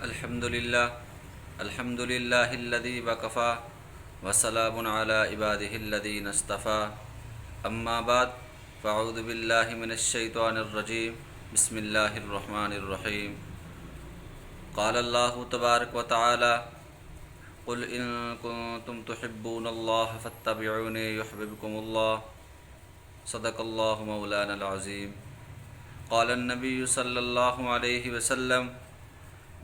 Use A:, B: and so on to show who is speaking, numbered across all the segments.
A: الحمد للہ الذی وکفا وسلام علی عبادہ الذین اصطفى اما بعد فاعوذ باللہ من الشیطان الرجیم بسم اللہ الرحمن الرحیم قال اللہ تبارک و تعالی قل ان کنتم تحبون اللہ فاتبعونی یحببکم اللہ صدق اللہ مولانا العظیم قال النبی صلی اللہ علیہ وسلم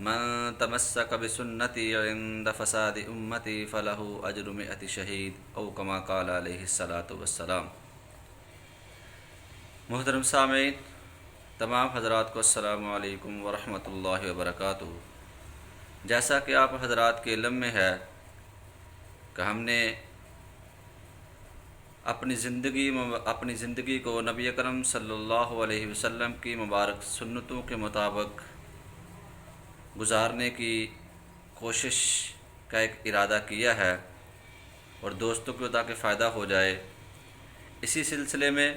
A: من تمسک بسنتی عند فساد امتی فلہ اجر 100 شہید او کما قال علیہ الصلاۃ والسلام۔ محترم سامعین، تمام حضرات کو السلام علیکم ورحمۃ اللہ وبرکاتہ۔ جیسا کہ آپ حضرات کے علم میں ہے کہ ہم نے اپنی زندگی کو نبی اکرم صلی اللہ علیہ وسلم کی مبارک سنتوں کے مطابق گزارنے کی کوشش کا ایک ارادہ کیا ہے اور دوستوں کو تاکہ فائدہ ہو جائے۔ اسی سلسلے میں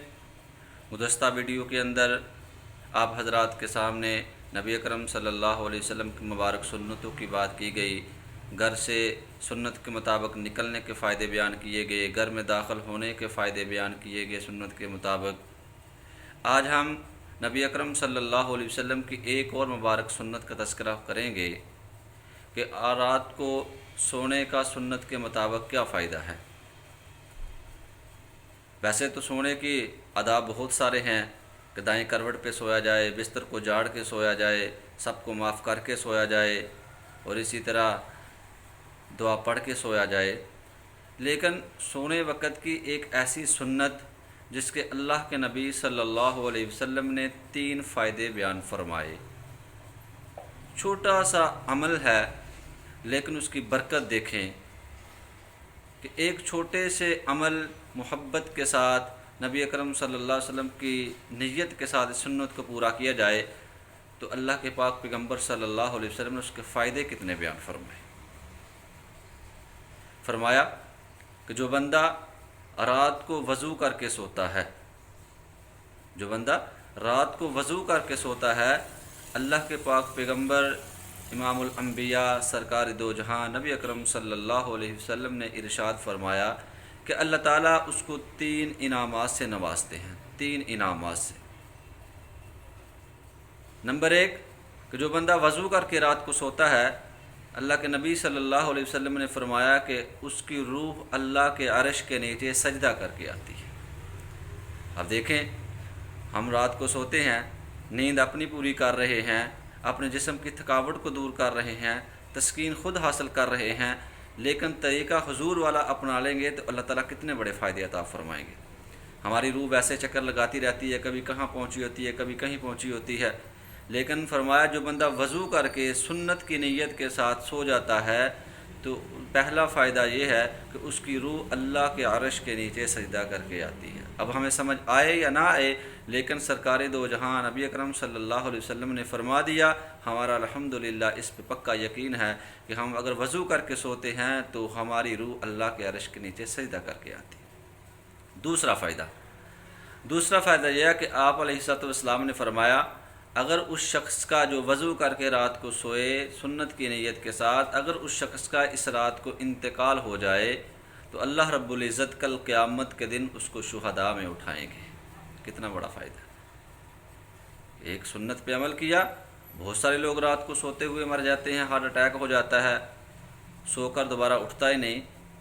A: گزشتہ ویڈیو کے اندر آپ حضرات کے سامنے نبی اکرم صلی اللہ علیہ وسلم کی مبارک سنتوں کی بات کی گئی، گھر سے سنت کے مطابق نکلنے کے فائدے بیان کیے گئے، گھر میں داخل ہونے کے فائدے بیان کیے گئے سنت کے مطابق۔ آج ہم نبی اکرم صلی اللہ علیہ وسلم کی ایک اور مبارک سنت کا تذکرہ کریں گے کہ رات کو سونے کا سنت کے مطابق کیا فائدہ ہے۔ ویسے تو سونے کی آداب بہت سارے ہیں کہ دائیں کروٹ پہ سویا جائے، بستر کو جاڑ کے سویا جائے، سب کو معاف کر کے سویا جائے اور اسی طرح دعا پڑھ کے سویا جائے، لیکن سونے وقت کی ایک ایسی سنت جس کے اللہ کے نبی صلی اللہ علیہ وسلم نے 3 فائدے بیان فرمائے۔ چھوٹا سا عمل ہے لیکن اس کی برکت دیکھیں کہ ایک چھوٹے سے عمل محبت کے ساتھ نبی اکرم صلی اللہ علیہ وسلم کی نیت کے ساتھ اس سنت کو پورا کیا جائے تو اللہ کے پاک پیغمبر صلی اللہ علیہ وسلم نے اس کے فائدے کتنے بیان فرمائے۔ فرمایا کہ جو بندہ رات کو وضو کر کے سوتا ہے، رات کو وضو کر کے سوتا ہے، اللہ کے پاک پیغمبر امام الانبیاء سرکار دو جہاں نبی اکرم صلی اللہ علیہ وسلم نے ارشاد فرمایا کہ اللہ تعالیٰ اس کو 3 انعامات سے نوازتے ہیں، 3 انعامات سے۔ نمبر 1 کہ جو بندہ وضو کر کے رات کو سوتا ہے، اللہ کے نبی صلی اللہ علیہ وسلم نے فرمایا کہ اس کی روح اللہ کے عرش کے نیچے سجدہ کر کے آتی ہے۔ اب دیکھیں، ہم رات کو سوتے ہیں، نیند اپنی پوری کر رہے ہیں، اپنے جسم کی تھکاوٹ کو دور کر رہے ہیں، تسکین خود حاصل کر رہے ہیں، لیکن طریقہ حضور والا اپنا لیں گے تو اللہ تعالیٰ کتنے بڑے فائدے عطا فرمائیں گے۔ ہماری روح ویسے چکر لگاتی رہتی ہے، کبھی کہاں پہنچی ہوتی ہے، کبھی کہیں پہنچی ہوتی ہے، لیکن فرمایا جو بندہ وضو کر کے سنت کی نیت کے ساتھ سو جاتا ہے تو پہلا فائدہ یہ ہے کہ اس کی روح اللہ کے عرش کے نیچے سجدہ کر کے آتی ہے۔ اب ہمیں سمجھ آئے یا نہ آئے، لیکن سرکار دو جہاں نبی اکرم صلی اللہ علیہ وسلم نے فرما دیا، ہمارا الحمدللہ اس پہ پکا یقین ہے کہ ہم اگر وضو کر کے سوتے ہیں تو ہماری روح اللہ کے عرش کے نیچے سجدہ کر کے آتی ہے۔ دوسرا فائدہ یہ ہے کہ آپ علیہ الصلوۃ والسلام نے فرمایا اگر اس شخص کا جو وضو کر کے رات کو سوئے سنت کی نیت کے ساتھ، اگر اس شخص کا اس رات کو انتقال ہو جائے تو اللہ رب العزت کل قیامت کے دن اس کو شہداء میں اٹھائیں گے۔ کتنا بڑا فائدہ ہے۔ ایک سنت پہ عمل کیا، بہت سارے لوگ رات کو سوتے ہوئے مر جاتے ہیں، ہارٹ اٹیک ہو جاتا ہے، سو کر دوبارہ اٹھتا ہی نہیں،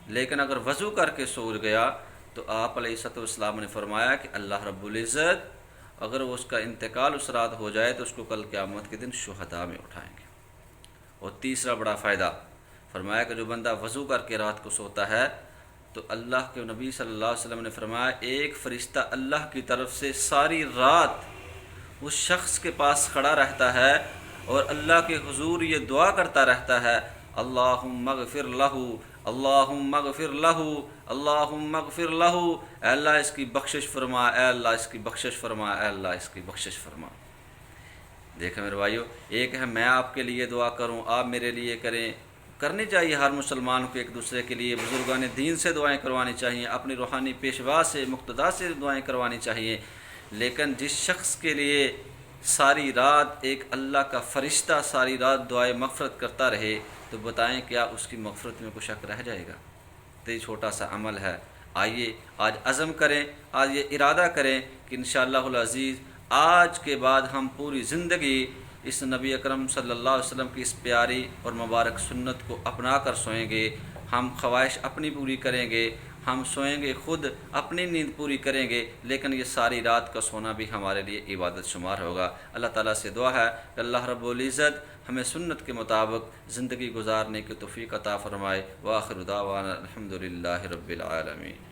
A: لیکن اگر وضو کر کے سو گیا تو آپ علیہ الصلوۃ والسلام نے فرمایا کہ اللہ رب العزت اگر اس کا انتقال اس رات ہو جائے تو اس کو کل قیامت کے دن شہداء میں اٹھائیں گے۔ اور تیسرا بڑا فائدہ فرمایا کہ جو بندہ وضو کر کے رات کو سوتا ہے تو اللہ کے نبی صلی اللہ علیہ وسلم نے فرمایا ایک فرشتہ اللہ کی طرف سے ساری رات اس شخص کے پاس کھڑا رہتا ہے اور اللہ کے حضور یہ دعا کرتا رہتا ہے، اللہم اغفر لہ، اللہم اغفر لہ، اللہم اغفر لہ، اے اللہ اس کی بخشش فرما، اے اللہ اس کی بخشش فرما، اے اللہ اس کی بخشش فرما۔ دیکھیں میرے بھائیو، ایک ہے میں آپ کے لیے دعا کروں، آپ میرے لیے کریں، کرنی چاہیے ہر مسلمان کو ایک دوسرے کے لیے، بزرگان دین سے دعائیں کروانی چاہیے، اپنی روحانی پیشوا سے مقتدا سے دعائیں کروانی چاہیے، لیکن جس شخص کے لیے ساری رات ایک اللہ کا فرشتہ ساری رات دعائے مغفرت کرتا رہے تو بتائیں کیا اس کی مغفرت میں کوئی شک رہ جائے گا؟ تو یہ چھوٹا سا عمل ہے. آئیے آج عزم کریں، آج یہ ارادہ کریں کہ انشاءاللہ العزیز آج کے بعد ہم پوری زندگی اس نبی اکرم صلی اللہ علیہ وسلم کی اس پیاری اور مبارک سنت کو اپنا کر سوئیں گے. ہم خواہش اپنی پوری کریں گے، ہم سوئیں گے، خود اپنی نیند پوری کریں گے، لیکن یہ ساری رات کا سونا بھی ہمارے لیے عبادت شمار ہوگا. اللہ تعالیٰ سے دعا ہے کہ اللہ رب العزت ہمیں سنت کے مطابق زندگی گزارنے کی توفیق عطا فرمائے. وآخر دعوانا الحمدللہ رب العالمین.